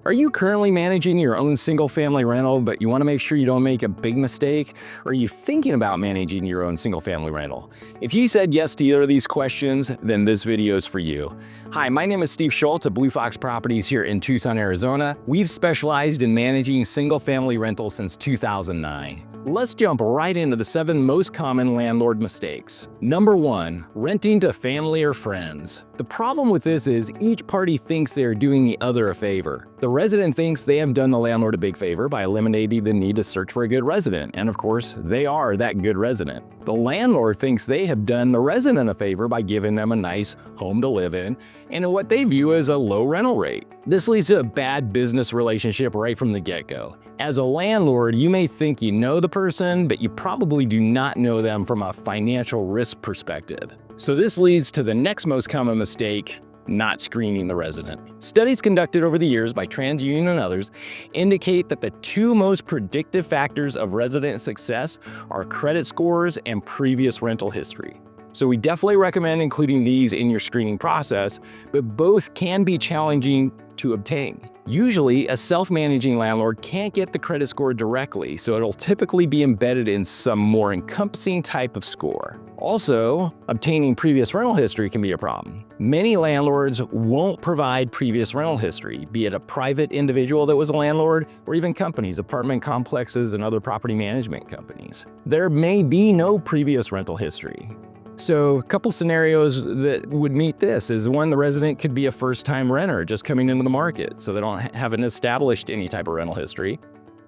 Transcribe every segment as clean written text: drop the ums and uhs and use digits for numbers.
Are you currently managing your own single-family rental, but you want to make sure you don't make a big mistake? Or are you thinking about managing your own single-family rental? If you said yes to either of these questions, then this video is for you. Hi, my name is Steve Schultz of Blue Fox Properties here in Tucson, Arizona. We've specialized in managing single-family rentals since 2009. Let's jump right into the 7 most common landlord mistakes. Number 1, renting to family or friends. The problem with this is each party thinks they are doing the other a favor. The resident thinks they have done the landlord a big favor by eliminating the need to search for a good resident, and of course, they are that good resident. The landlord thinks they have done the resident a favor by giving them a nice home to live in, and what they view as a low rental rate. This leads to a bad business relationship right from the get-go. As a landlord, you may think you know the person, but you probably do not know them from a financial risk perspective. So this leads to the next most common mistake: not screening the resident. Studies conducted over the years by TransUnion and others indicate that the 2 most predictive factors of resident success are credit scores and previous rental history. So we definitely recommend including these in your screening process, but both can be challenging to obtain. Usually, a self-managing landlord can't get the credit score directly, so it'll typically be embedded in some more encompassing type of score. Also, obtaining previous rental history can be a problem. Many landlords won't provide previous rental history, be it a private individual that was a landlord, or even companies, apartment complexes, and other property management companies. There may be no previous rental history. So a couple scenarios that would meet this is one, the resident could be a first-time renter just coming into the market, so they haven't established any type of rental history.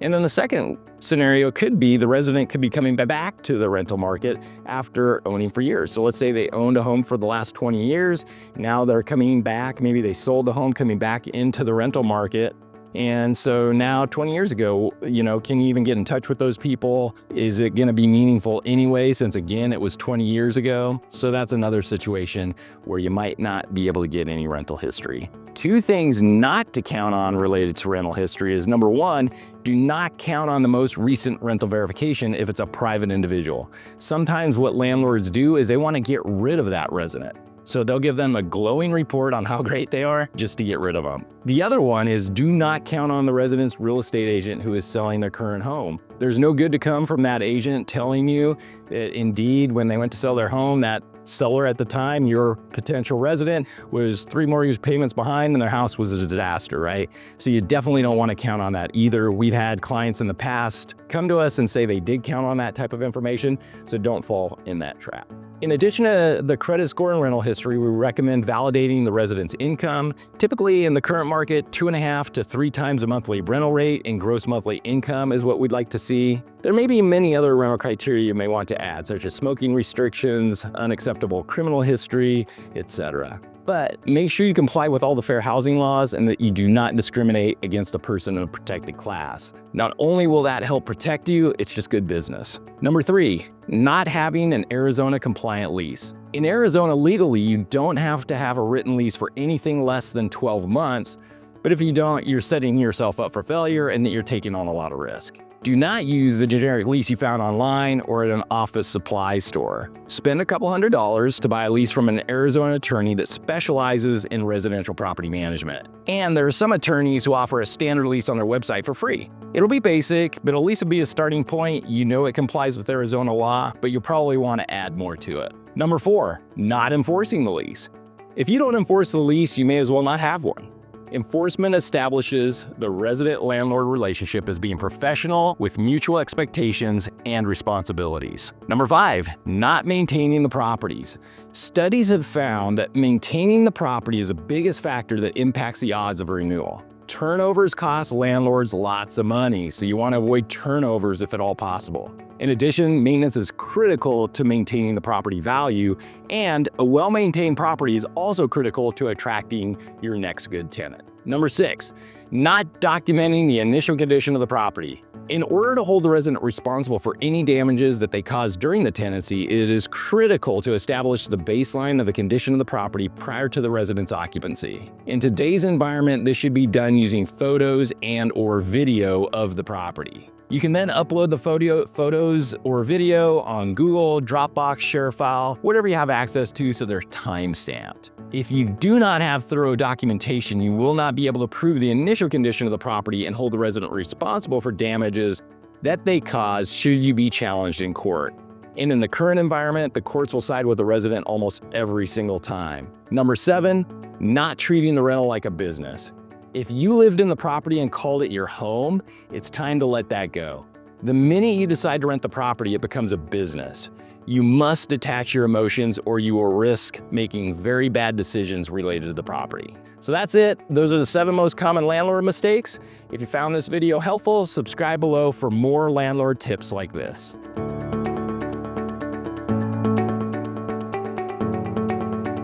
And then the second scenario could be the resident could be coming back to the rental market after owning for years. So let's say they owned a home for the last 20 years, now they're coming back, maybe they sold the home, coming back into the rental market. And so now 20 years ago, can you even get in touch with those people? Is it going to be meaningful anyway, since again, it was 20 years ago? So that's another situation where you might not be able to get any rental history. 2 things not to count on related to rental history is, number 1, do not count on the most recent rental verification if it's a private individual. Sometimes what landlords do is they want to get rid of that resident. So they'll give them a glowing report on how great they are just to get rid of them. The other one is, do not count on the resident's real estate agent who is selling their current home. There's no good to come from that agent telling you that indeed when they went to sell their home, that seller at the time, your potential resident, was 3 mortgage payments behind and their house was a disaster, right? So you definitely don't want to count on that either. We've had clients in the past come to us and say they did count on that type of information, so don't fall in that trap. In addition to the credit score and rental history, we recommend validating the resident's income. Typically in the current market, 2.5 to 3 times a monthly rental rate and gross monthly income is what we'd like to see. There may be many other rental criteria you may want to add, such as smoking restrictions, unacceptable criminal history, etc. But make sure you comply with all the fair housing laws and that you do not discriminate against a person in a protected class. Not only will that help protect you, it's just good business. Number 3, not having an Arizona compliant lease. In Arizona, legally, you don't have to have a written lease for anything less than 12 months, but if you don't, you're setting yourself up for failure and that you're taking on a lot of risk. Do not use the generic lease you found online or at an office supply store. Spend a couple $100s to buy a lease from an Arizona attorney that specializes in residential property management. And there are some attorneys who offer a standard lease on their website for free. It'll be basic, but at least it'll be a starting point. You know it complies with Arizona law, but you'll probably want to add more to it. Number 4, not enforcing the lease. If you don't enforce the lease, you may as well not have one. Enforcement establishes the resident-landlord relationship as being professional with mutual expectations and responsibilities. Number 5, not maintaining the properties. Studies have found that maintaining the property is the biggest factor that impacts the odds of a renewal. Turnovers cost landlords lots of money, so you want to avoid turnovers if at all possible. In addition, maintenance is critical to maintaining the property value, and a well-maintained property is also critical to attracting your next good tenant. Number 6, not documenting the initial condition of the property. In order to hold the resident responsible for any damages that they caused during the tenancy, it is critical to establish the baseline of the condition of the property prior to the resident's occupancy. In today's environment, this should be done using photos and/or video of the property. You can then upload the photos or video on Google, Dropbox, ShareFile, whatever you have access to so they're time-stamped. If you do not have thorough documentation, you will not be able to prove the initial condition of the property and hold the resident responsible for damages that they cause should you be challenged in court. And in the current environment, the courts will side with the resident almost every single time. Number 7, not treating the rental like a business. If you lived in the property and called it your home, it's time to let that go. The minute you decide to rent the property, it becomes a business. You must detach your emotions or you will risk making very bad decisions related to the property. So that's it. Those are the 7 most common landlord mistakes. If you found this video helpful, subscribe below for more landlord tips like this.